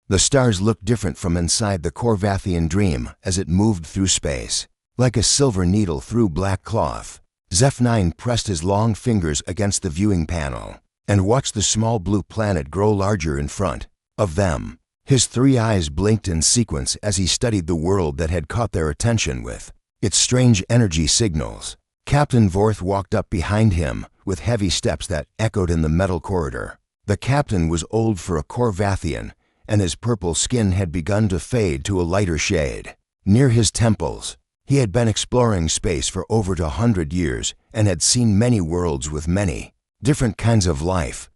The stars looked different from inside the Corvathian dream as it moved through space. Like a silver needle through black cloth, Zeph9 pressed his long fingers against the viewing panel and watched the small blue planet grow larger in front of them. His 3 eyes blinked in sequence as he studied the world that had caught their attention with its strange energy signals. Captain Vorth walked up behind him with heavy steps that echoed in the metal corridor. The captain was old for a Corvathian, and his purple skin had begun to fade to a lighter shade. Near his temples, he had been exploring space for over 100 years and had seen many worlds with many different kinds of life.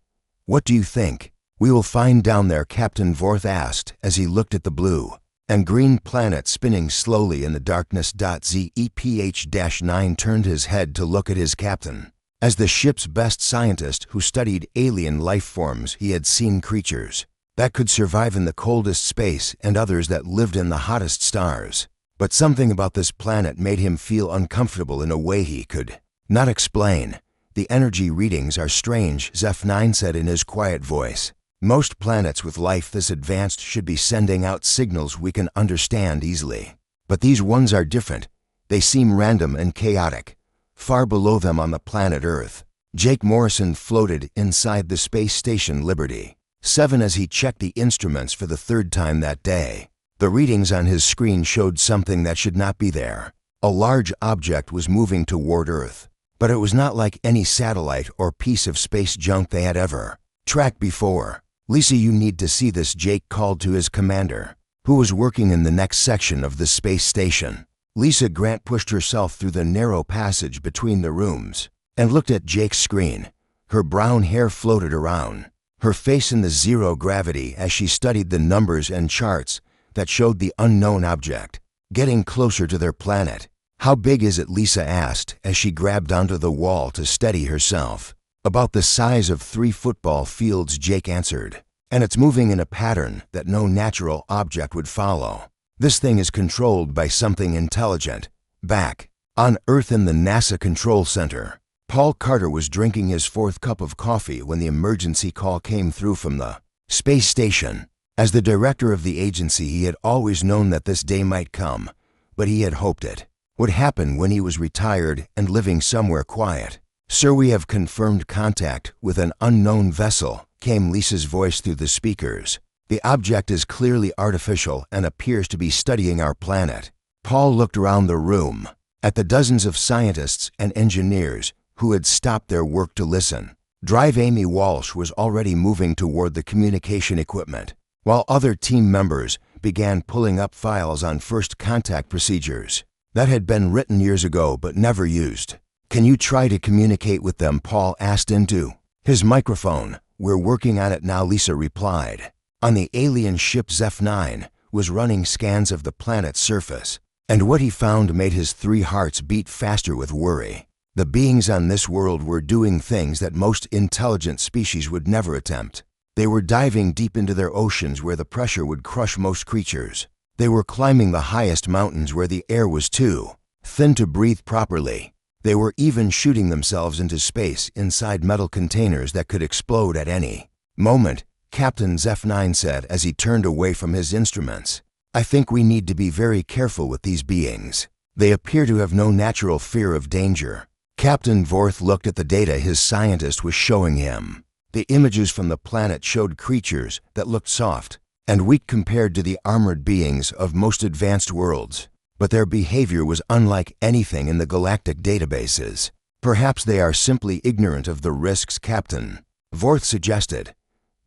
"What do you think we will find down there?" Captain Vorth asked as he looked at the blue and green planet spinning slowly in the darkness. ZEPH-9 turned his head to look at his captain. As the ship's best scientist who studied alien life forms, he had seen creatures that could survive in the coldest space and others that lived in the hottest stars. But something about this planet made him feel uncomfortable in a way he could not explain. "The energy readings are strange," Zeph9 said in his quiet voice. "Most planets with life this advanced should be sending out signals we can understand easily. But these ones are different. They seem random and chaotic." Far below them on the planet Earth, Jake Morrison floated inside the space station Liberty 7 as he checked the instruments for the 3rd time that day. The readings on his screen showed something that should not be there. A large object was moving toward Earth, but it was not like any satellite or piece of space junk they had ever tracked before. "Lisa, you need to see this," Jake called to his commander, who was working in the next section of the space station. Lisa Grant pushed herself through the narrow passage between the rooms and looked at Jake's screen. Her brown hair floated around her face in the zero gravity as she studied the numbers and charts that showed the unknown object getting closer to their planet. "How big is it?" Lisa asked as she grabbed onto the wall to steady herself. "About the size of 3 football fields," Jake answered. "And it's moving in a pattern that no natural object would follow. This thing is controlled by something intelligent." Back on Earth in the NASA Control Center, Paul Carter was drinking his 4th cup of coffee when the emergency call came through from the space station. As the director of the agency, he had always known that this day might come, but he had hoped it would happen when he was retired and living somewhere quiet. "Sir, we have confirmed contact with an unknown vessel," came Lisa's voice through the speakers. "The object is clearly artificial and appears to be studying our planet." Paul looked around the room at the dozens of scientists and engineers who had stopped their work to listen. Drive Amy Walsh was already moving toward the communication equipment, while other team members began pulling up files on first contact procedures that had been written years ago but never used. "Can you try to communicate with them?" Paul asked into his microphone. "We're working on it now," Lisa replied. On the alien ship, Zeph9 was running scans of the planet's surface, and what he found made his 3 hearts beat faster with worry. The beings on this world were doing things that most intelligent species would never attempt. They were diving deep into their oceans where the pressure would crush most creatures. They were climbing the highest mountains where the air was too thin to breathe properly. They were even shooting themselves into space inside metal containers that could explode at any moment, Captain Zeph9 said as he turned away from his instruments. "I think we need to be very careful with these beings. They appear to have no natural fear of danger." Captain Vorth looked at the data his scientist was showing him. The images from the planet showed creatures that looked soft and weak compared to the armored beings of most advanced worlds, but their behavior was unlike anything in the galactic databases. "Perhaps they are simply ignorant of the risks," Captain Vorth suggested.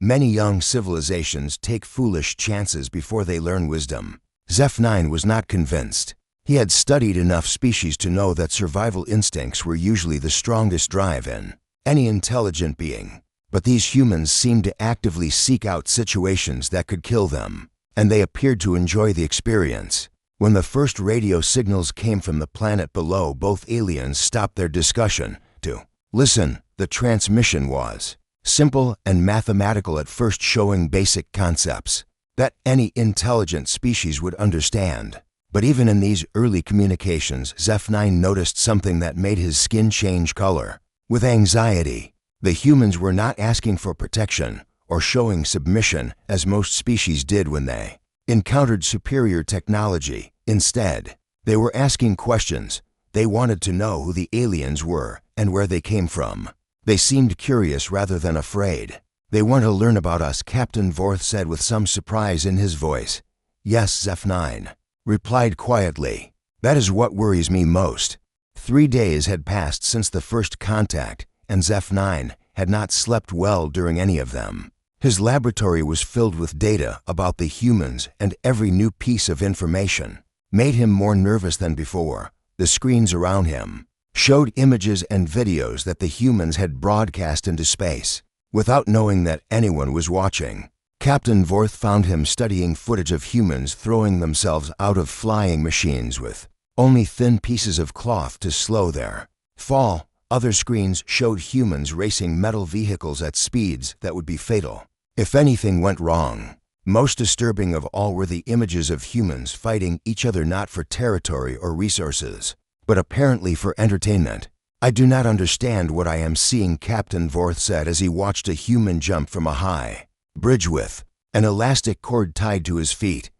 "Many young civilizations take foolish chances before they learn wisdom." Zeph9 was not convinced. He had studied enough species to know that survival instincts were usually the strongest drive in any intelligent being. But these humans seemed to actively seek out situations that could kill them, and they appeared to enjoy the experience. When the first radio signals came from the planet below, both aliens stopped their discussion to listen. The transmission was simple and mathematical at first, showing basic concepts that any intelligent species would understand. But even in these early communications, Zeph9 noticed something that made his skin change color. With anxiety, the humans were not asking for protection or showing submission as most species did when they encountered superior technology. Instead, they were asking questions. They wanted to know who the aliens were and where they came from. They seemed curious rather than afraid. "They want to learn about us," Captain Vorth said with some surprise in his voice. "Yes," Zeph9 replied quietly. "That is what worries me most." 3 days had passed since the first contact, and Zeph9 had not slept well during any of them. His laboratory was filled with data about the humans, and every new piece of information made him more nervous than before. The screens around him showed images and videos that the humans had broadcast into space without knowing that anyone was watching. Captain Vorth found him studying footage of humans throwing themselves out of flying machines with only thin pieces of cloth to slow their fall. Other screens showed humans racing metal vehicles at speeds that would be fatal if anything went wrong. Most disturbing of all were the images of humans fighting each other, not for territory or resources, but apparently for entertainment. "I do not understand what I am seeing," Captain Vorth said as he watched a human jump from a high bridge with an elastic cord tied to his feet.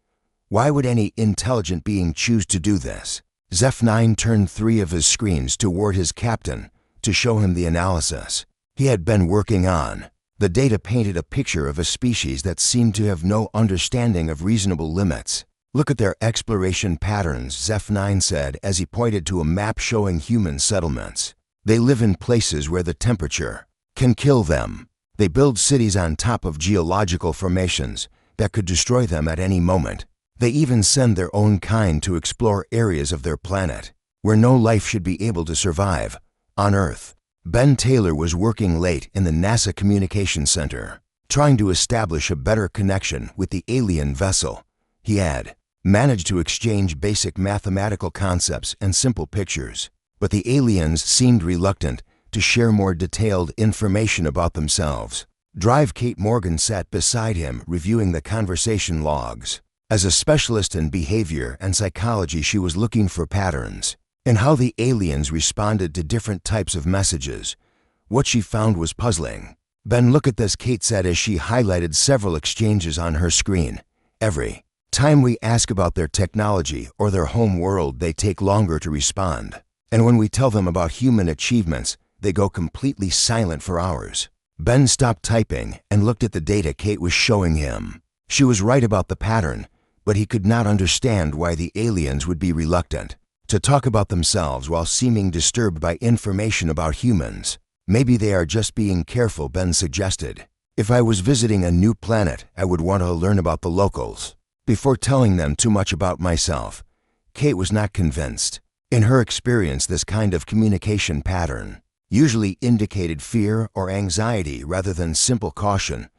"Why would any intelligent being choose to do this?" Zeph9 turned 3 of his screens toward his captain to show him the analysis he had been working on. The data painted a picture of a species that seemed to have no understanding of reasonable limits. "Look at their exploration patterns," Zeph9 said as he pointed to a map showing human settlements. "They live in places where the temperature can kill them. They build cities on top of geological formations that could destroy them at any moment. They even send their own kind to explore areas of their planet where no life should be able to survive. On Earth, Ben Taylor was working late in the NASA Communications Center, trying to establish a better connection with the alien vessel. He had managed to exchange basic mathematical concepts and simple pictures, but the aliens seemed reluctant to share more detailed information about themselves. Drive Kate Morgan sat beside him, reviewing the conversation logs. As a specialist in behavior and psychology, she was looking for patterns in how the aliens responded to different types of messages. What she found was puzzling. "Ben, look at this," Kate said as she highlighted several exchanges on her screen. "Every time we ask about their technology or their home world, they take longer to respond. And when we tell them about human achievements, they go completely silent for hours." Ben stopped typing and looked at the data Kate was showing him. She was right about the pattern, but he could not understand why the aliens would be reluctant to talk about themselves while seeming disturbed by information about humans. "Maybe they are just being careful," Ben suggested. "If I was visiting a new planet, I would want to learn about the locals before telling them too much about myself." Kate was not convinced. In her experience, this kind of communication pattern usually indicated fear or anxiety rather than simple caution.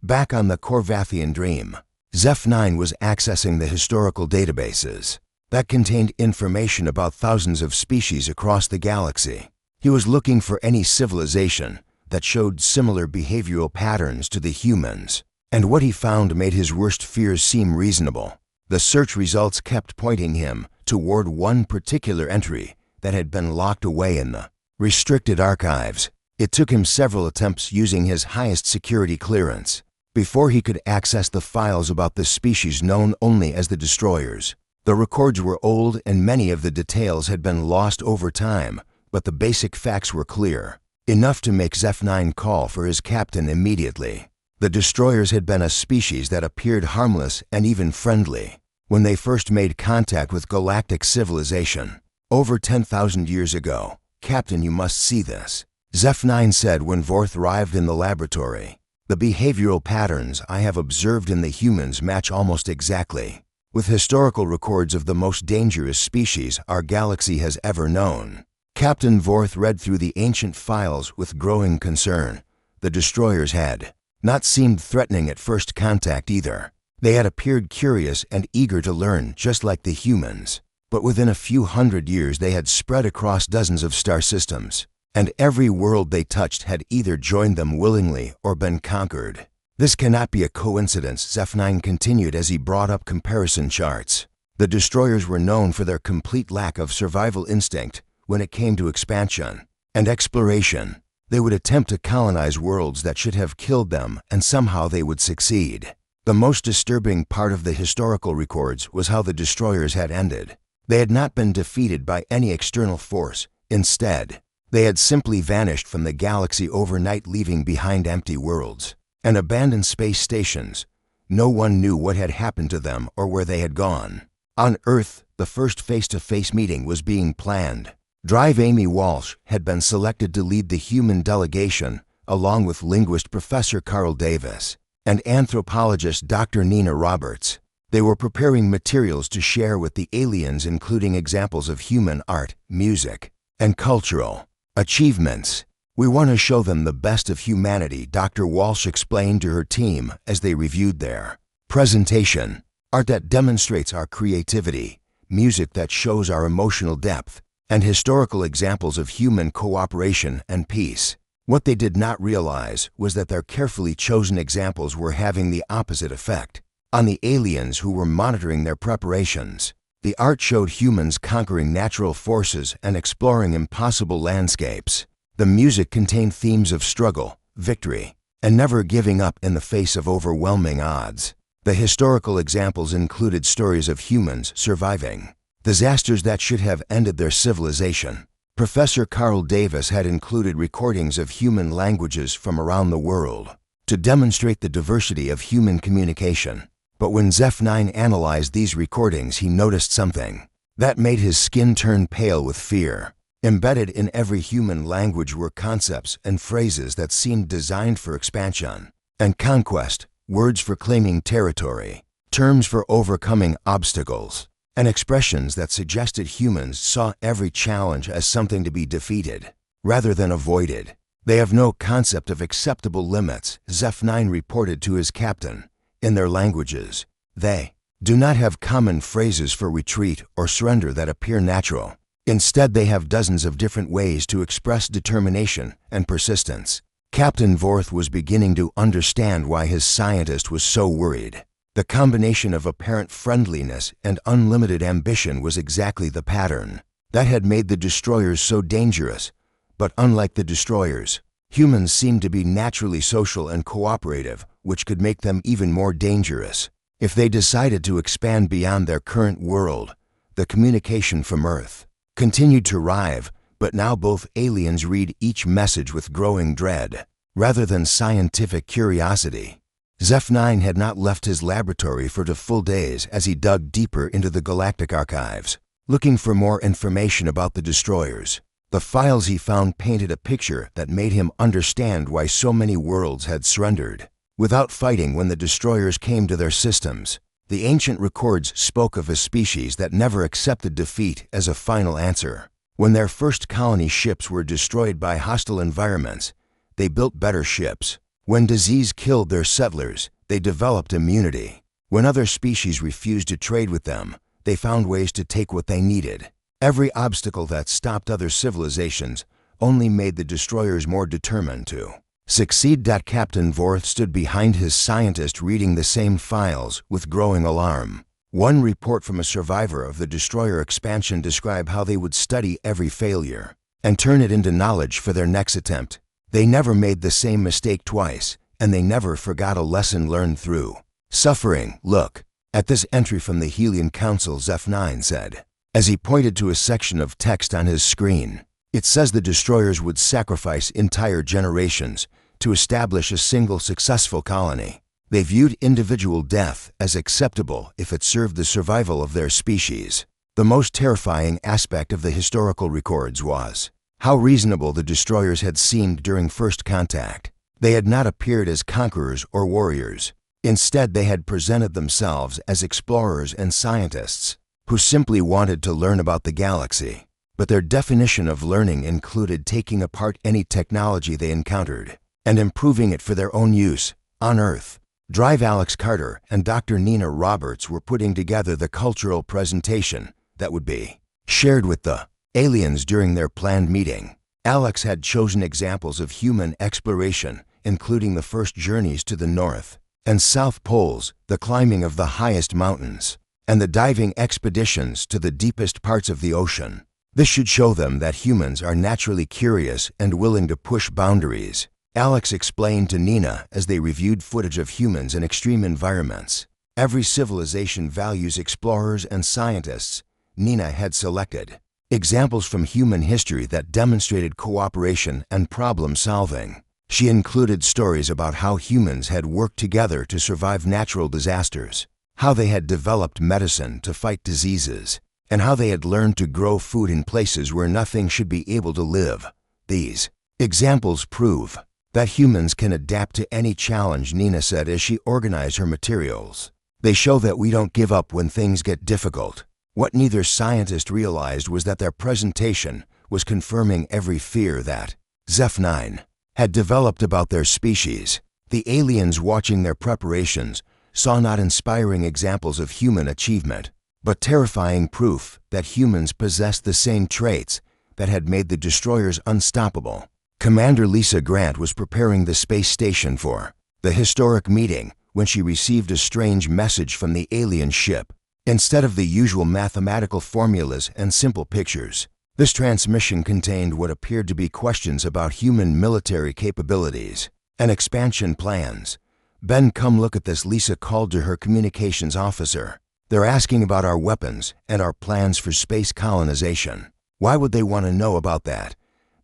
Back on the Corvathian Dream, Zeph9 was accessing the historical databases that contained information about thousands of species across the galaxy. He was looking for any civilization that showed similar behavioral patterns to the humans, and what he found made his worst fears seem reasonable. The search results kept pointing him toward one particular entry that had been locked away in the restricted archives. It took him several attempts using his highest security clearance before he could access the files about the species known only as the Destroyers. The records were old and many of the details had been lost over time, but the basic facts were clear, enough to make Zeph9 call for his captain immediately. The Destroyers had been a species that appeared harmless and even friendly when they first made contact with galactic civilization over 10,000 years ago. "Captain, you must see this," Zeph9 said when Vorth arrived in the laboratory. "The behavioral patterns I have observed in the humans match almost exactly with historical records of the most dangerous species our galaxy has ever known." Captain Vorth read through the ancient files with growing concern. The Destroyers had not seemed threatening at first contact either. They had appeared curious and eager to learn, just like the humans. But within a few hundred years, they had spread across dozens of star systems, and every world they touched had either joined them willingly or been conquered. "This cannot be a coincidence," Zeph9 continued as he brought up comparison charts. The Destroyers were known for their complete lack of survival instinct when it came to expansion and exploration. They would attempt to colonize worlds that should have killed them, and somehow they would succeed. The most disturbing part of the historical records was how the destroyers had ended. They had not been defeated by any external force. Instead, they had simply vanished from the galaxy overnight, leaving behind empty worlds and abandoned space stations. No one knew what had happened to them or where they had gone. On Earth, the first face-to-face meeting was being planned. Drive Amy Walsh had been selected to lead the human delegation, along with linguist Professor Carl Davis and anthropologist Dr. Nina Roberts. They were preparing materials to share with the aliens, including examples of human art, music, and cultural achievements. "We want to show them the best of humanity," Dr. Walsh explained to her team as they reviewed their presentation. "Art that demonstrates our creativity, music that shows our emotional depth, and historical examples of human cooperation and peace." What they did not realize was that their carefully chosen examples were having the opposite effect on the aliens who were monitoring their preparations. The art showed humans conquering natural forces and exploring impossible landscapes. The music contained themes of struggle, victory, and never giving up in the face of overwhelming odds. The historical examples included stories of humans surviving disasters that should have ended their civilization. Professor Carl Davis had included recordings of human languages from around the world to demonstrate the diversity of human communication. But when Zeph9 analyzed these recordings, he noticed something that made his skin turn pale with fear. Embedded in every human language were concepts and phrases that seemed designed for expansion and conquest, words for claiming territory, terms for overcoming obstacles, and expressions that suggested humans saw every challenge as something to be defeated rather than avoided. "They have no concept of acceptable limits," Zeph9 reported to his captain. "In their languages, they do not have common phrases for retreat or surrender that appear natural. Instead, they have dozens of different ways to express determination and persistence." Captain Vorth was beginning to understand why his scientist was so worried. The combination of apparent friendliness and unlimited ambition was exactly the pattern that had made the destroyers so dangerous. But unlike the destroyers, humans seemed to be naturally social and cooperative, which could make them even more dangerous. If they decided to expand beyond their current world, the communication from Earth continued to rive, but now both aliens read each message with growing dread rather than scientific curiosity. Zeph9 had not left his laboratory for 2 full days as he dug deeper into the galactic archives, looking for more information about the destroyers. The files he found painted a picture that made him understand why so many worlds had surrendered without fighting when the destroyers came to their systems. The ancient records spoke of a species that never accepted defeat as a final answer. When their first colony ships were destroyed by hostile environments, they built better ships. When disease killed their settlers, they developed immunity. When other species refused to trade with them, they found ways to take what they needed. Every obstacle that stopped other civilizations only made the destroyers more determined to succeed. Captain Vorth stood behind his scientist, reading the same files with growing alarm. One report from a survivor of the destroyer expansion described how they would study every failure and turn it into knowledge for their next attempt. They never made the same mistake twice, and they never forgot a lesson learned through suffering. "Look at this entry from the Helian Council," Zeph9 said, as he pointed to a section of text on his screen. "It says the destroyers would sacrifice entire generations to establish a single successful colony. They viewed individual death as acceptable if it served the survival of their species." The most terrifying aspect of the historical records was how reasonable the destroyers had seemed during first contact. They had not appeared as conquerors or warriors. Instead, they had presented themselves as explorers and scientists who simply wanted to learn about the galaxy. But their definition of learning included taking apart any technology they encountered and improving it for their own use. On Earth, Drive Alex Carter and Dr. Nina Roberts were putting together the cultural presentation that would be shared with the aliens during their planned meeting. Alex had chosen examples of human exploration, including the first journeys to the North and South Poles, the climbing of the highest mountains, and the diving expeditions to the deepest parts of the ocean. This should show them that humans are naturally curious and willing to push boundaries. Alex explained to Nina as they reviewed footage of humans in extreme environments. Every civilization values explorers and scientists. Nina had selected examples from human history that demonstrated cooperation and problem solving. She included stories about how humans had worked together to survive natural disasters, how they had developed medicine to fight diseases, and how they had learned to grow food in places where nothing should be able to live. These examples prove that humans can adapt to any challenge, Nina said as she organized her materials. They show that we don't give up when things get difficult. What neither scientist realized was that their presentation was confirming every fear that Zeph-9 had developed about their species. The aliens watching their preparations saw not inspiring examples of human achievement, but terrifying proof that humans possessed the same traits that had made the destroyers unstoppable. Commander Lisa Grant was preparing the space station for the historic meeting when she received a strange message from the alien ship. Instead of the usual mathematical formulas and simple pictures, this transmission contained what appeared to be questions about human military capabilities and expansion plans. "Ben, come look at this," Lisa called to her communications officer. "They're asking about our weapons and our plans for space colonization." "Why would they want to know about that?"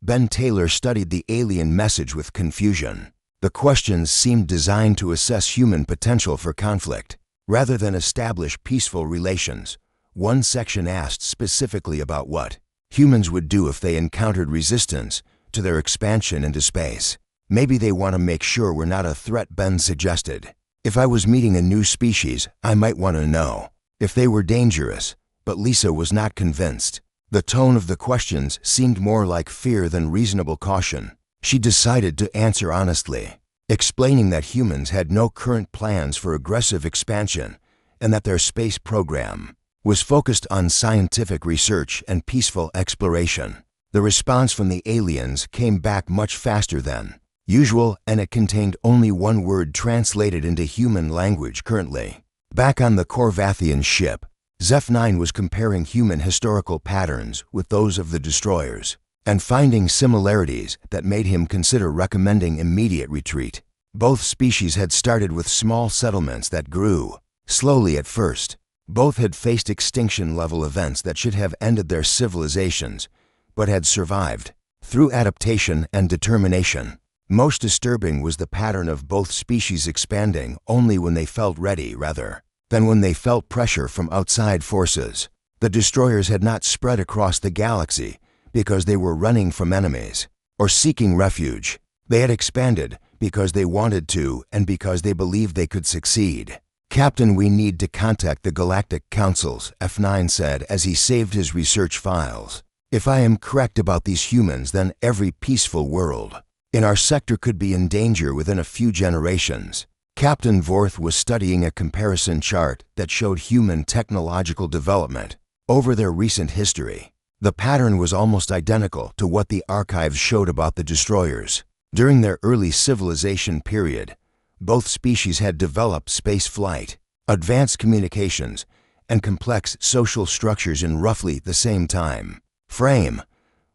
Ben Taylor studied the alien message with confusion. The questions seemed designed to assess human potential for conflict, rather than establish peaceful relations. One section asked specifically about what humans would do if they encountered resistance to their expansion into space. "Maybe they want to make sure we're not a threat," Ben suggested. "If I was meeting a new species, I might want to know if they were dangerous," but Lisa was not convinced. The tone of the questions seemed more like fear than reasonable caution. She decided to answer honestly, explaining that humans had no current plans for aggressive expansion and that their space program was focused on scientific research and peaceful exploration. The response from the aliens came back much faster than usual, and it contained only one word translated into human language currently. Back on the Corvathian ship, Zeph-9 was comparing human historical patterns with those of the destroyers and finding similarities that made him consider recommending immediate retreat. Both species had started with small settlements that grew slowly at first. Both had faced extinction-level events that should have ended their civilizations, but had survived through adaptation and determination. Most disturbing was the pattern of both species expanding only when they felt ready rather than when they felt pressure from outside forces. The destroyers had not spread across the galaxy because they were running from enemies or seeking refuge. They had expanded because they wanted to and because they believed they could succeed. "Captain, we need to contact the Galactic Councils," F9 said as he saved his research files. "If I am correct about these humans, then every peaceful world in our sector could be in danger within a few generations." Captain Vorth was studying a comparison chart that showed human technological development over their recent history. The pattern was almost identical to what the archives showed about the destroyers. During their early civilization period, both species had developed space flight, advanced communications, and complex social structures in roughly the same time frame.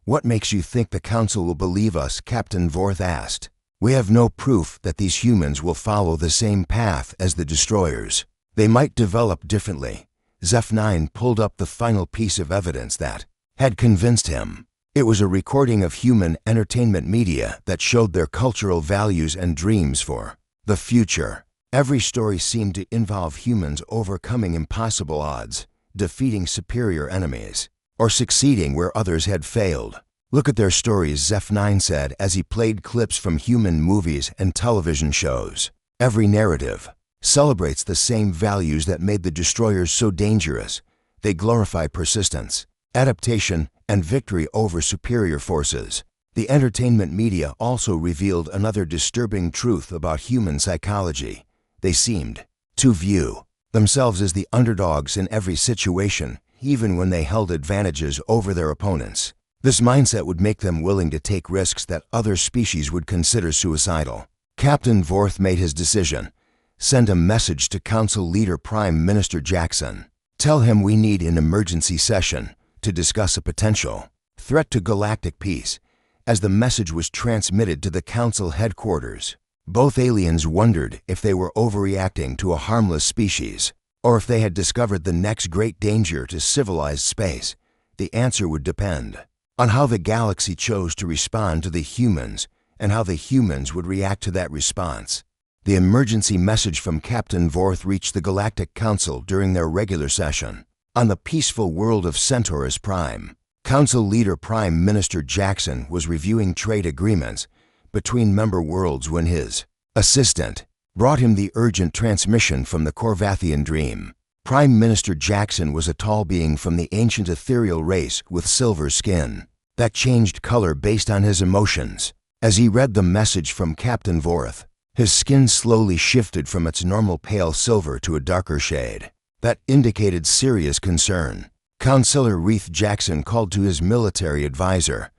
"What makes you think the Council will believe us?" Captain Vorth asked. "We have no proof that these humans will follow the same path as the destroyers. They might develop differently." Zeph-9 pulled up the final piece of evidence that had convinced him. It was a recording of human entertainment media that showed their cultural values and dreams for the future. Every story seemed to involve humans overcoming impossible odds, defeating superior enemies, or succeeding where others had failed. "Look at their stories," Zeph-9 said as he played clips from human movies and television shows. "Every narrative celebrates the same values that made the destroyers so dangerous. They glorify persistence, adaptation, and victory over superior forces." The entertainment media also revealed another disturbing truth about human psychology. They seemed to view themselves as the underdogs in every situation, even when they held advantages over their opponents. This mindset would make them willing to take risks that other species would consider suicidal. Captain Vorth made his decision. "Send a message to Council Leader Prime Minister Jackson. Tell him we need an emergency session to discuss a potential threat to galactic peace, as the message was transmitted to the Council headquarters. Both aliens wondered if they were overreacting to a harmless species, or if they had discovered the next great danger to civilized space. The answer would depend on how the galaxy chose to respond to the humans and how the humans would react to that response. The emergency message from Captain Vorth reached the Galactic Council during their regular session. On the peaceful world of Centaurus Prime, Council Leader Prime Minister Jackson was reviewing trade agreements between member worlds when his assistant brought him the urgent transmission from the Corvathian dream. Prime Minister Jackson was a tall being from the ancient ethereal race with silver skin that changed color based on his emotions. As he read the message from Captain Vorth, his skin slowly shifted from its normal pale silver to a darker shade that indicated serious concern. Counselor Reith Jackson called to his military advisor,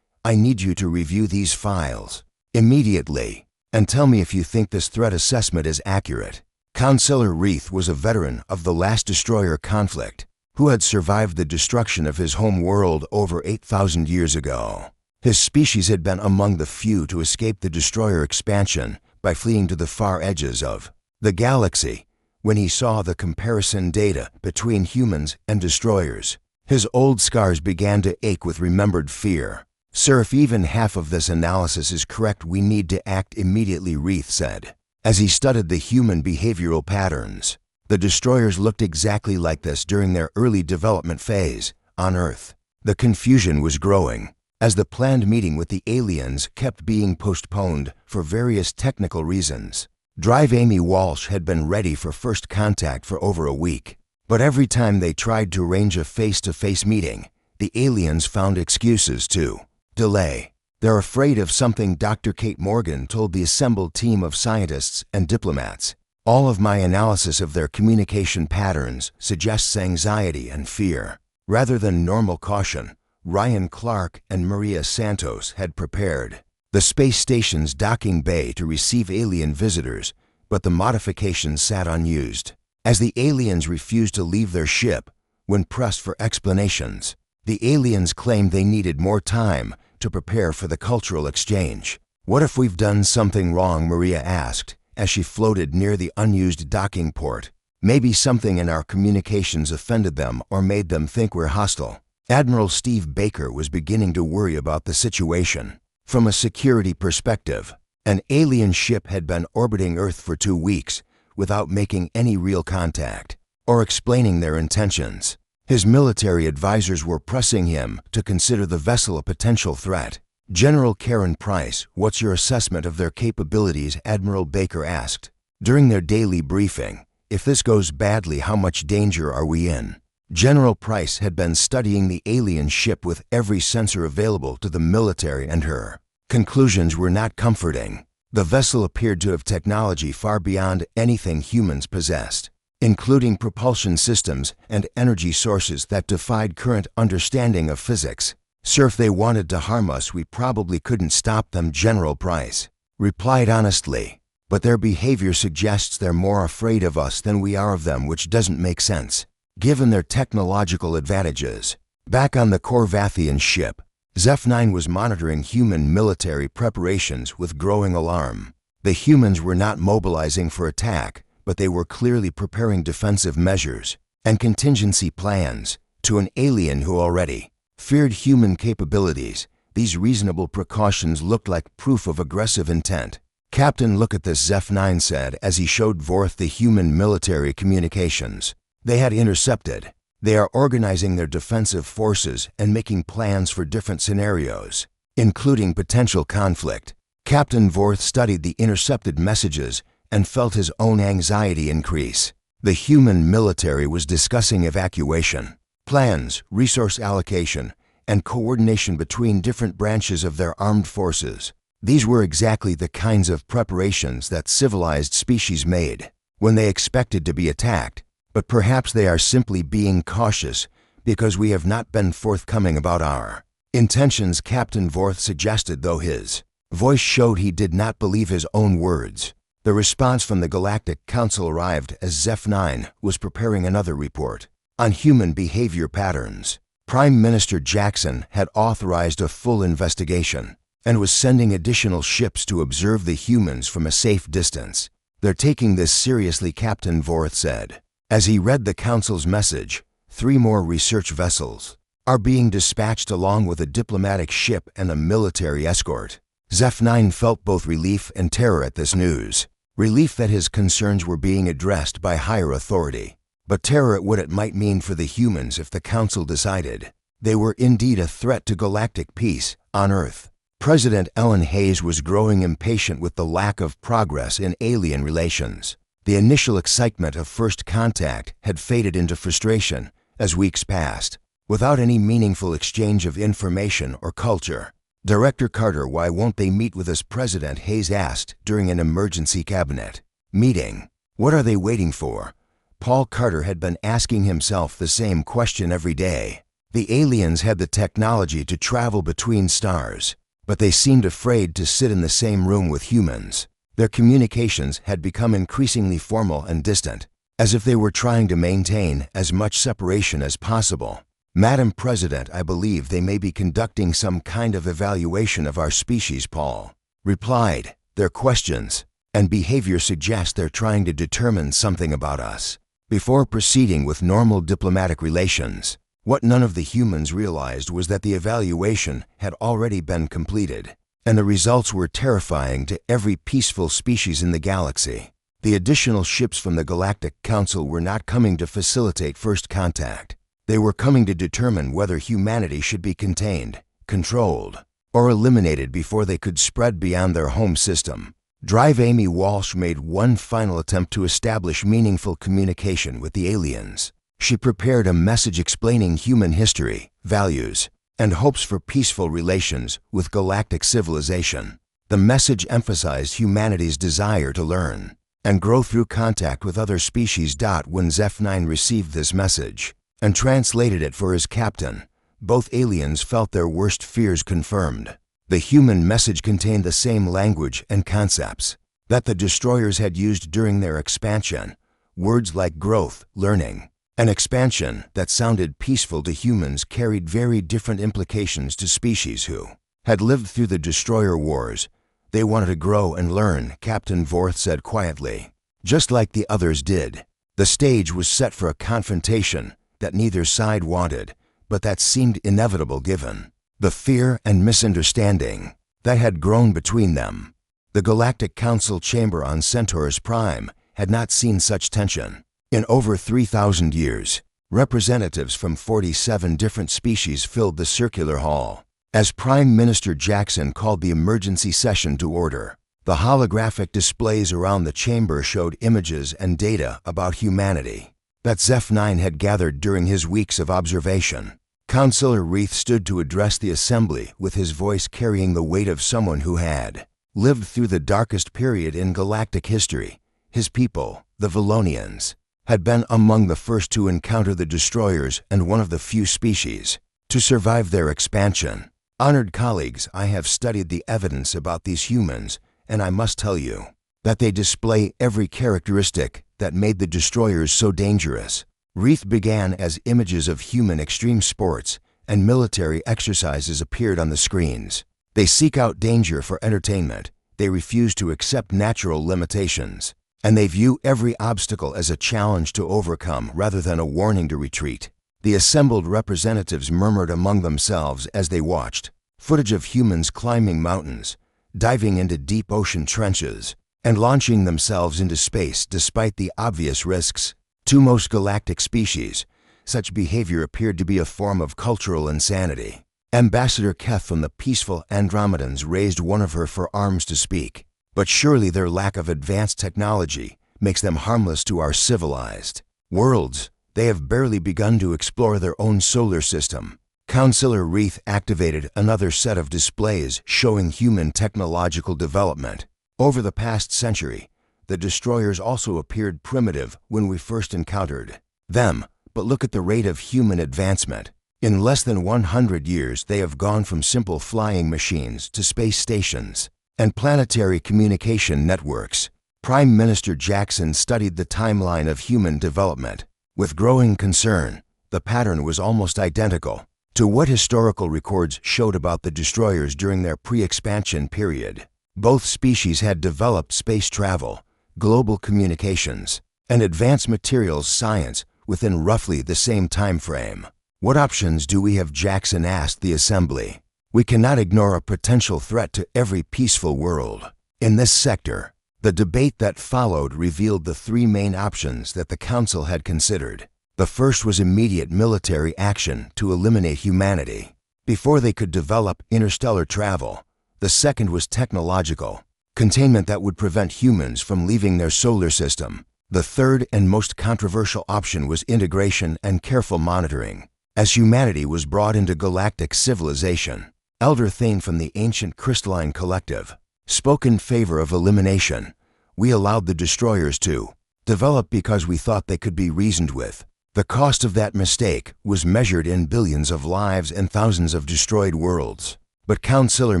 "I need you to review these files immediately and tell me if you think this threat assessment is accurate." Counselor Reith was a veteran of the last destroyer conflict who had survived the destruction of his home world over 8,000 years ago. His species had been among the few to escape the destroyer expansion by fleeing to the far edges of the galaxy. When he saw the comparison data between humans and destroyers, his old scars began to ache with remembered fear. "Sir, if even half of this analysis is correct, we need to act immediately," Reith said. As he studied the human behavioral patterns, the destroyers looked exactly like this during their early development phase on Earth. The confusion was growing as the planned meeting with the aliens kept being postponed for various technical reasons. Drive Amy Walsh had been ready for first contact for over a week, but every time they tried to arrange a face-to-face meeting, the aliens found excuses to delay. "They're afraid of something," Dr. Kate Morgan told the assembled team of scientists and diplomats. "All of my analysis of their communication patterns suggests anxiety and fear, rather than normal caution." Ryan Clark and Maria Santos had prepared the space station's docking bay to receive alien visitors, but the modifications sat unused. As the aliens refused to leave their ship when pressed for explanations, the aliens claimed they needed more time to prepare for the cultural exchange. "What if we've done something wrong?" Maria asked as she floated near the unused docking port. "Maybe something in our communications offended them or made them think we're hostile." Admiral Steve Baker was beginning to worry about the situation. From a security perspective, an alien ship had been orbiting Earth for 2 weeks without making any real contact or explaining their intentions. His military advisors were pressing him to consider the vessel a potential threat. "General Karen Price, what's your assessment of their capabilities?" Admiral Baker asked. During their daily briefing, "If this goes badly, how much danger are we in?" General Price had been studying the alien ship with every sensor available to the military, and her conclusions were not comforting. The vessel appeared to have technology far beyond anything humans possessed, including propulsion systems and energy sources that defied current understanding of physics. "Sir, if they wanted to harm us, we probably couldn't stop them," General Price replied honestly. "But their behavior suggests they're more afraid of us than we are of them, which doesn't make sense, given their technological advantages." Back on the Corvathian ship, Zeph-9 was monitoring human military preparations with growing alarm. The humans were not mobilizing for attack, but they were clearly preparing defensive measures and contingency plans. To an alien who already feared human capabilities, these reasonable precautions looked like proof of aggressive intent. "Captain, look at this," Zeph-9 said as he showed Vorth the human military communications they had intercepted. "They are organizing their defensive forces and making plans for different scenarios, including potential conflict." Captain Vorth studied the intercepted messages and felt his own anxiety increase. The human military was discussing evacuation plans, resource allocation, and coordination between different branches of their armed forces. These were exactly the kinds of preparations that civilized species made when they expected to be attacked. But perhaps they are simply being cautious because we have not been forthcoming about our intentions, Captain Vorth suggested, though his voice showed he did not believe his own words. The response from the Galactic Council arrived as Zeph-9 was preparing another report on human behavior patterns. Prime Minister Jackson had authorized a full investigation and was sending additional ships to observe the humans from a safe distance. "They're taking this seriously," Captain Vorth said. As he read the Council's message, 3 more research vessels are being dispatched along with a diplomatic ship and a military escort. Zeph-9 felt both relief and terror at this news. Relief that his concerns were being addressed by higher authority, but terror at what it might mean for the humans if the Council decided they were indeed a threat to galactic peace on Earth. President Ellen Hayes was growing impatient with the lack of progress in alien relations. The initial excitement of first contact had faded into frustration as weeks passed, without any meaningful exchange of information or culture. "Director Carter, why won't they meet with us?" President Hayes asked during an emergency cabinet meeting. "What are they waiting for?" Paul Carter had been asking himself the same question every day. The aliens had the technology to travel between stars, but they seemed afraid to sit in the same room with humans. Their communications had become increasingly formal and distant, as if they were trying to maintain as much separation as possible. "Madam President, I believe they may be conducting some kind of evaluation of our species," Paul replied. "Their questions and behavior suggest they're trying to determine something about us before proceeding with normal diplomatic relations." What none of the humans realized was that the evaluation had already been completed, and the results were terrifying to every peaceful species in the galaxy. The additional ships from the Galactic Council were not coming to facilitate first contact. They were coming to determine whether humanity should be contained, controlled, or eliminated before they could spread beyond their home system. Drive Amy Walsh made one final attempt to establish meaningful communication with the aliens. She prepared a message explaining human history, values, and hopes for peaceful relations with galactic civilization. The message emphasized humanity's desire to learn and grow through contact with other species. When Zeph-9 received this message and translated it for his captain, both aliens felt their worst fears confirmed. The human message contained the same language and concepts that the destroyers had used during their expansion, words like growth, learning, and expansion that sounded peaceful to humans carried very different implications to species who had lived through the destroyer wars. "They wanted to grow and learn," Captain Vorth said quietly, "just like the others did." The stage was set for a confrontation that neither side wanted, but that seemed inevitable given the fear and misunderstanding that had grown between them. The Galactic Council chamber on Centaurus Prime had not seen such tension in over 3,000 years. Representatives from 47 different species filled the circular hall. As Prime Minister Jackson called the emergency session to order, the holographic displays around the chamber showed images and data about humanity that Zeph-9 had gathered during his weeks of observation. Councillor Reith stood to address the assembly with his voice carrying the weight of someone who had lived through the darkest period in galactic history. His people, the Valonians, had been among the first to encounter the destroyers and one of the few species to survive their expansion. "Honored colleagues, I have studied the evidence about these humans, and I must tell you that they display every characteristic that made the destroyers so dangerous." Reith began as images of human extreme sports and military exercises appeared on the screens. "They seek out danger for entertainment. They refuse to accept natural limitations, and they view every obstacle as a challenge to overcome rather than a warning to retreat." The assembled representatives murmured among themselves as they watched footage of humans climbing mountains, diving into deep ocean trenches, and launching themselves into space despite the obvious risks. To most galactic species, such behavior appeared to be a form of cultural insanity. Ambassador Keth from the peaceful Andromedans raised one of her forearms to speak. "But surely their lack of advanced technology makes them harmless to our civilized worlds. They have barely begun to explore their own solar system." Councillor Reith activated another set of displays showing human technological development. Over the past century, the destroyers also appeared primitive when we first encountered them, but look at the rate of human advancement. In less than 100 years, they have gone from simple flying machines to space stations and planetary communication networks. Prime Minister Jackson studied the timeline of human development with growing concern. The pattern was almost identical. to what historical records showed about the destroyers during their pre-expansion period. Both species had developed space travel, global communications, and advanced materials science within roughly the same time frame. What options do we have? Jackson asked the assembly. We cannot ignore a potential threat to every peaceful world. In this sector, the debate that followed revealed the three main options that the council had considered. The first was immediate military action to eliminate humanity before they could develop interstellar travel. The second was technological containment that would prevent humans from leaving their solar system. The third and most controversial option was integration and careful monitoring. As humanity was brought into galactic civilization, Elder Thane from the ancient crystalline collective spoke in favor of elimination. We allowed the destroyers to develop because we thought they could be reasoned with. The cost of that mistake was measured in billions of lives and thousands of destroyed worlds. But Councillor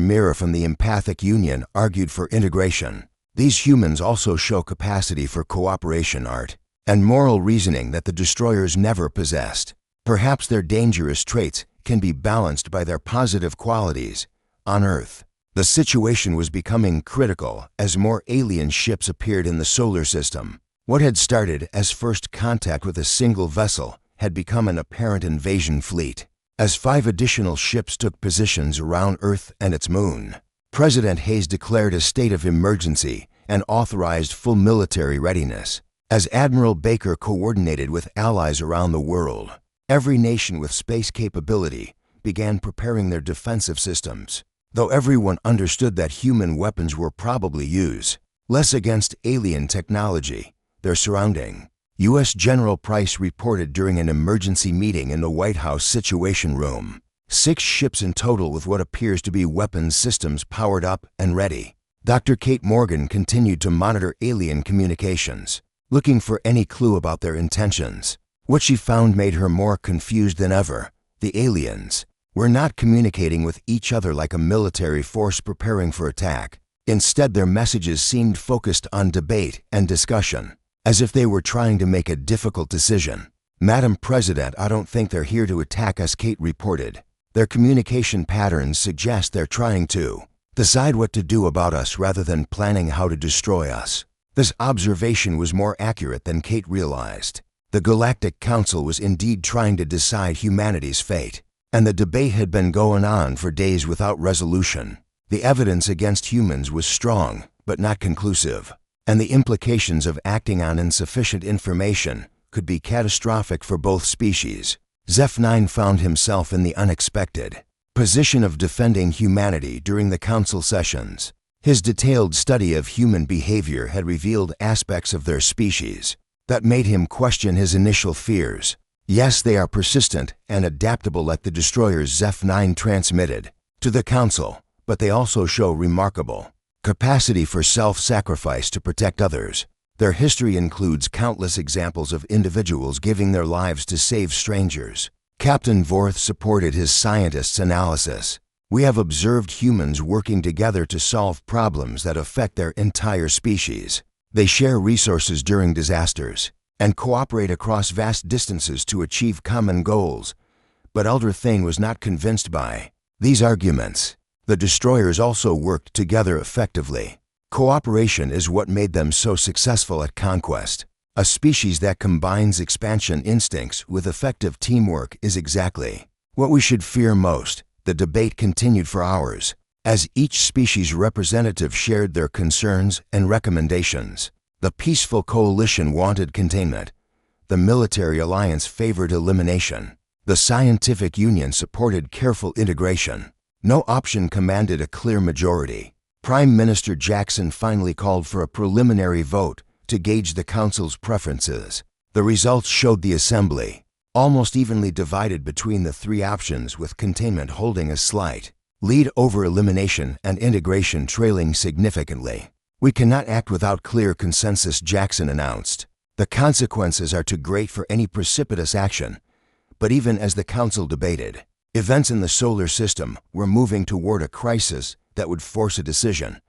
Mira from the Empathic Union argued for integration. These humans also show capacity for cooperation, art, and moral reasoning that the destroyers never possessed. Perhaps their dangerous traits can be balanced by their positive qualities. On Earth, the situation was becoming critical as more alien ships appeared in the solar system. What had started as first contact with a single vessel had become an apparent invasion fleet, as 5 additional ships took positions around Earth and its moon. President Hayes declared a state of emergency and authorized full military readiness. As Admiral Baker coordinated with allies around the world, every nation with space capability began preparing their defensive systems, though everyone understood that human weapons were probably used less against alien technology. Their surrounding. U.S. General Price reported during an emergency meeting in the White House Situation Room. 6 ships in total with what appears to be weapons systems powered up and ready. Dr. Kate Morgan continued to monitor alien communications, looking for any clue about their intentions. What she found made her more confused than ever. The aliens were not communicating with each other like a military force preparing for attack. Instead, their messages seemed focused on debate and discussion, as if they were trying to make a difficult decision. Madam President, I don't think they're here to attack us, Kate reported. Their communication patterns suggest they're trying to decide what to do about us rather than planning how to destroy us. This observation was more accurate than Kate realized. The Galactic Council was indeed trying to decide humanity's fate, and the debate had been going on for days without resolution. The evidence against humans was strong, but not conclusive, and the implications of acting on insufficient information could be catastrophic for both species. Zeph-9 found himself in the unexpected position of defending humanity during the council sessions. His detailed study of human behavior had revealed aspects of their species that made him question his initial fears. Yes, they are persistent and adaptable like the destroyers Zeph-9 transmitted to the council, but they also show remarkable capacity for self-sacrifice to protect others. Their history includes countless examples of individuals giving their lives to save strangers. Captain Vorth supported his scientist's analysis. We have observed humans working together to solve problems that affect their entire species. They share resources during disasters and cooperate across vast distances to achieve common goals. But Elder Thane was not convinced by these arguments. The destroyers also worked together effectively. Cooperation is what made them so successful at conquest. A species that combines expansion instincts with effective teamwork is exactly what we should fear most. The debate continued for hours, as each species representative shared their concerns and recommendations. The peaceful coalition wanted containment. The military alliance favored elimination. The scientific union supported careful integration. No option commanded a clear majority. Prime Minister Jackson finally called for a preliminary vote to gauge the council's preferences. The results showed the assembly almost evenly divided between the 3 options, with containment holding a slight lead over elimination and integration trailing significantly. We cannot act without clear consensus, Jackson announced. The consequences are too great for any precipitous action. But even as the council debated, events in the solar system were moving toward a crisis that would force a decision.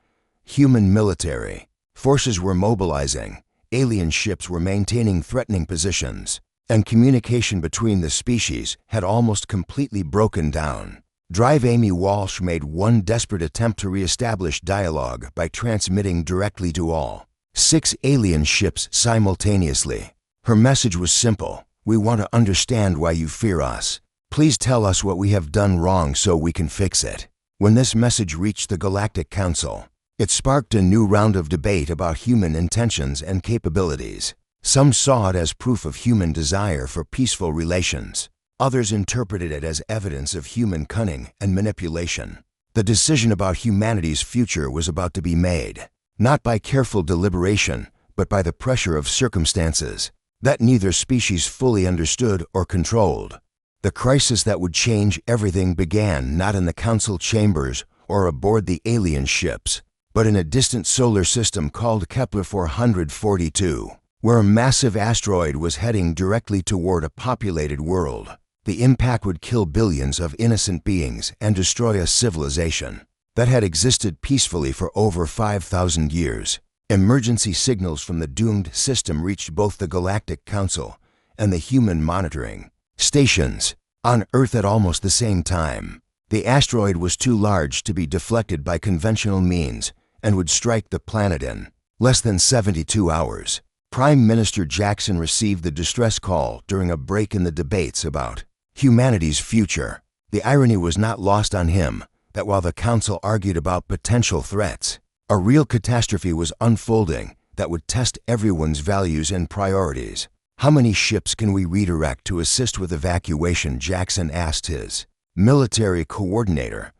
Human military forces were mobilizing. Alien ships were maintaining threatening positions, and communication between the species had almost completely broken down. Drive Amy Walsh made one desperate attempt to re-establish dialogue by transmitting directly to all 6 alien ships simultaneously. Her message was simple: "We want to understand why you fear us. Please tell us what we have done wrong so we can fix it." When this message reached the Galactic Council, it sparked a new round of debate about human intentions and capabilities. Some saw it as proof of human desire for peaceful relations. Others interpreted it as evidence of human cunning and manipulation. The decision about humanity's future was about to be made, not by careful deliberation, but by the pressure of circumstances that neither species fully understood or controlled. The crisis that would change everything began not in the council chambers or aboard the alien ships, but in a distant solar system called Kepler 442, where a massive asteroid was heading directly toward a populated world. The impact would kill billions of innocent beings and destroy a civilization that had existed peacefully for over 5,000 years. Emergency signals from the doomed system reached both the Galactic Council and the human monitoring stations on Earth at almost the same time. The asteroid was too large to be deflected by conventional means and would strike the planet in less than 72 hours. Prime Minister Jackson received the distress call during a break in the debates about humanity's future. The irony was not lost on him that while the council argued about potential threats, a real catastrophe was unfolding that would test everyone's values and priorities. "How many ships can we redirect to assist with evacuation?" Jackson asked his military coordinator.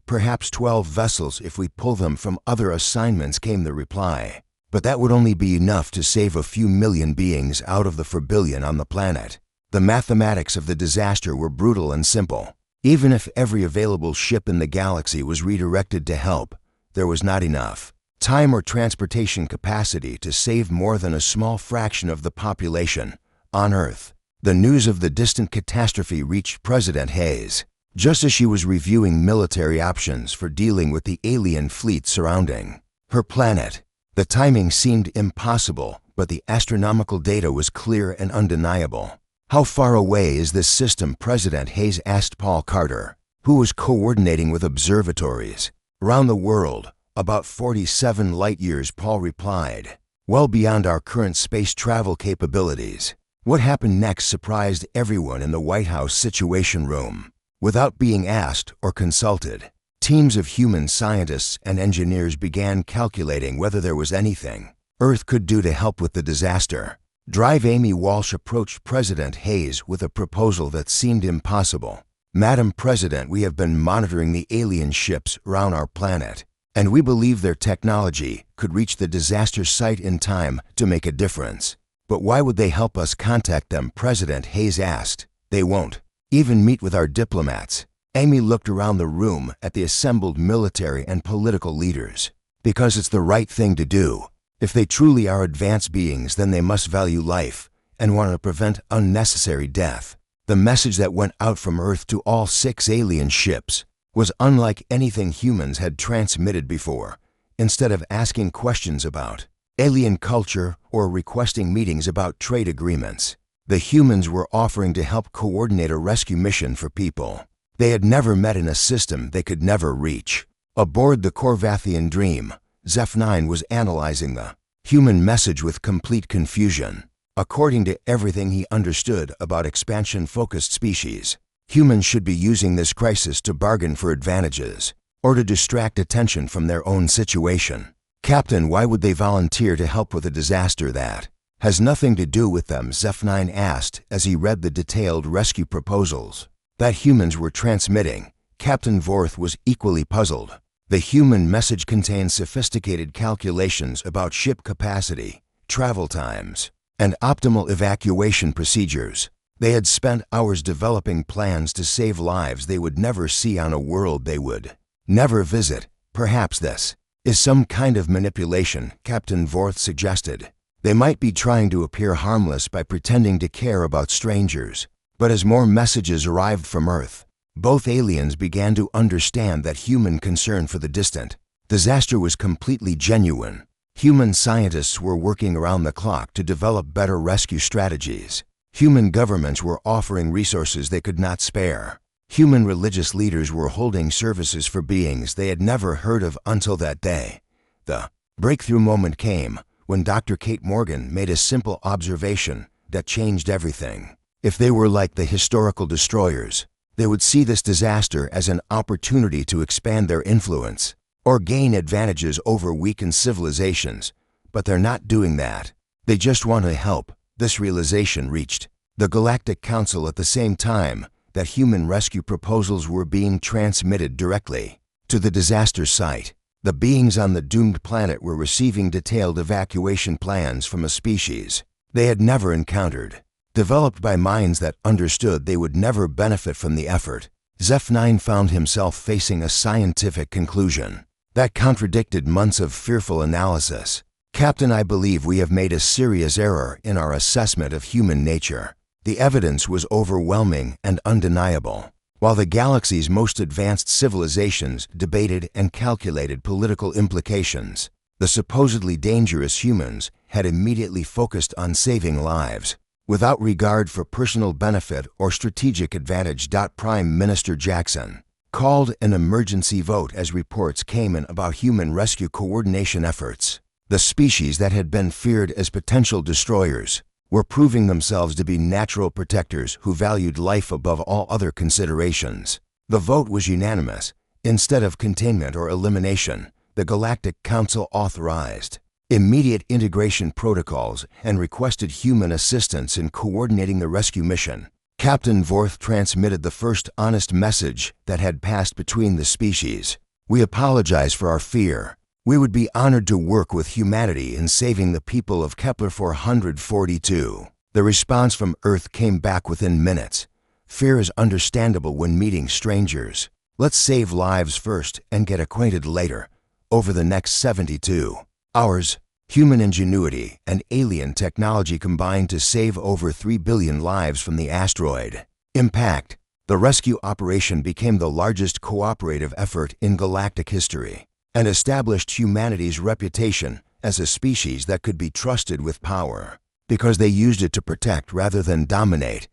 "Perhaps 12 vessels if we pull them from other assignments," came the reply. But that would only be enough to save a few million beings out of the 4 billion on the planet. The mathematics of the disaster were brutal and simple. Even if every available ship in the galaxy was redirected to help, there was not enough time or transportation capacity to save more than a small fraction of the population on Earth. The news of the distant catastrophe reached President Hayes just as she was reviewing military options for dealing with the alien fleet surrounding her planet. The timing seemed impossible, but the astronomical data was clear and undeniable. "How far away is this system?" President Hayes asked Paul Carter, who was coordinating with observatories around the world. "About 47 light-years," Paul replied. "Well beyond our current space travel capabilities." What happened next surprised everyone in the White House Situation Room. Without being asked or consulted, teams of human scientists and engineers began calculating whether there was anything Earth could do to help with the disaster. Drive Amy Walsh approached President Hayes with a proposal that seemed impossible. "Madam President, we have been monitoring the alien ships around our planet, and we believe their technology could reach the disaster site in time to make a difference. But why would they help us contact them?" President Hayes asked. "They won't even meet with our diplomats." Amy looked around the room at the assembled military and political leaders. "Because it's the right thing to do. If they truly are advanced beings, then they must value life and want to prevent unnecessary death." The message that went out from Earth to all 6 alien ships was unlike anything humans had transmitted before. Instead of asking questions about alien culture or requesting meetings about trade agreements, the humans were offering to help coordinate a rescue mission for people they had never met in a system they could never reach. Aboard the Corvathian Dream, Zeph-9 was analyzing the human message with complete confusion. According to everything he understood about expansion-focused species, humans should be using this crisis to bargain for advantages or to distract attention from their own situation. "Captain, why would they volunteer to help with a disaster that has nothing to do with them?" Zeph-9 asked as he read the detailed rescue proposals that humans were transmitting. Captain Vorth was equally puzzled. The human message contained sophisticated calculations about ship capacity, travel times, and optimal evacuation procedures. They had spent hours developing plans to save lives they would never see on a world they would never visit. "Perhaps this is some kind of manipulation," Captain Vorth suggested. "They might be trying to appear harmless by pretending to care about strangers." But as more messages arrived from Earth, both aliens began to understand that human concern for the distant disaster was completely genuine. Human scientists were working around the clock to develop better rescue strategies. Human governments were offering resources they could not spare. Human religious leaders were holding services for beings they had never heard of until that day. The breakthrough moment came when Dr. Kate Morgan made a simple observation that changed everything. If they were like the historical destroyers, they would see this disaster as an opportunity to expand their influence or gain advantages over weakened civilizations. But they're not doing that. They just want to help. This realization reached the Galactic Council at the same time that human rescue proposals were being transmitted directly to the disaster site. The beings on the doomed planet were receiving detailed evacuation plans from a species they had never encountered, developed by minds that understood they would never benefit from the effort. Zeph-9 found himself facing a scientific conclusion that contradicted months of fearful analysis. Captain, I believe we have made a serious error in our assessment of human nature. The evidence was overwhelming and undeniable. While the galaxy's most advanced civilizations debated and calculated political implications, the supposedly dangerous humans had immediately focused on saving lives, without regard for personal benefit or strategic advantage. Prime Minister Jackson called an emergency vote as reports came in about human rescue coordination efforts. The species that had been feared as potential destroyers were proving themselves to be natural protectors who valued life above all other considerations. The vote was unanimous. Instead of containment or elimination, the Galactic Council authorized immediate integration protocols and requested human assistance in coordinating the rescue mission. Captain Vorth transmitted the first honest message that had passed between the species. We apologize for our fear. We would be honored to work with humanity in saving the people of Kepler 442. The response from Earth came back within minutes. Fear is understandable when meeting strangers. Let's save lives first and get acquainted later. Over the next 72 hours, human ingenuity and alien technology combined to save over 3 billion lives from the asteroid impact. The rescue operation became the largest cooperative effort in galactic history and established humanity's reputation as a species that could be trusted with power because they used it to protect rather than dominate.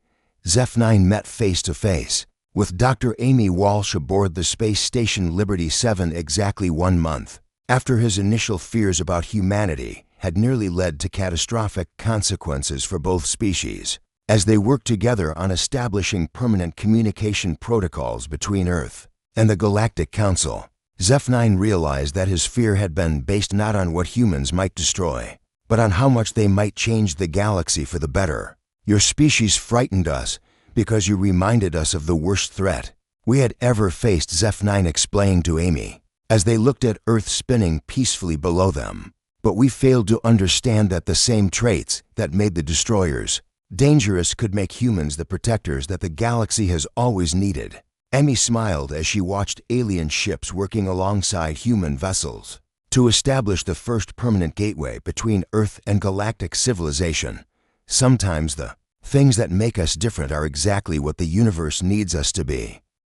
Zeph-9 met face to face with Dr. Amy Walsh aboard the space station Liberty 7 exactly 1 month after his initial fears about humanity had nearly led to catastrophic consequences for both species. As they worked together on establishing permanent communication protocols between Earth and the Galactic Council, Zeph-9 realized that his fear had been based not on what humans might destroy, but on how much they might change the galaxy for the better. Your species frightened us because you reminded us of the worst threat we had ever faced, Zeph-9 explained to Amy, as they looked at Earth spinning peacefully below them. But we failed to understand that the same traits that made the destroyers dangerous could make humans the protectors that the galaxy has always needed. Amy smiled as she watched alien ships working alongside human vessels to establish the first permanent gateway between Earth and galactic civilization. Sometimes the things that make us different are exactly what the universe needs us to be.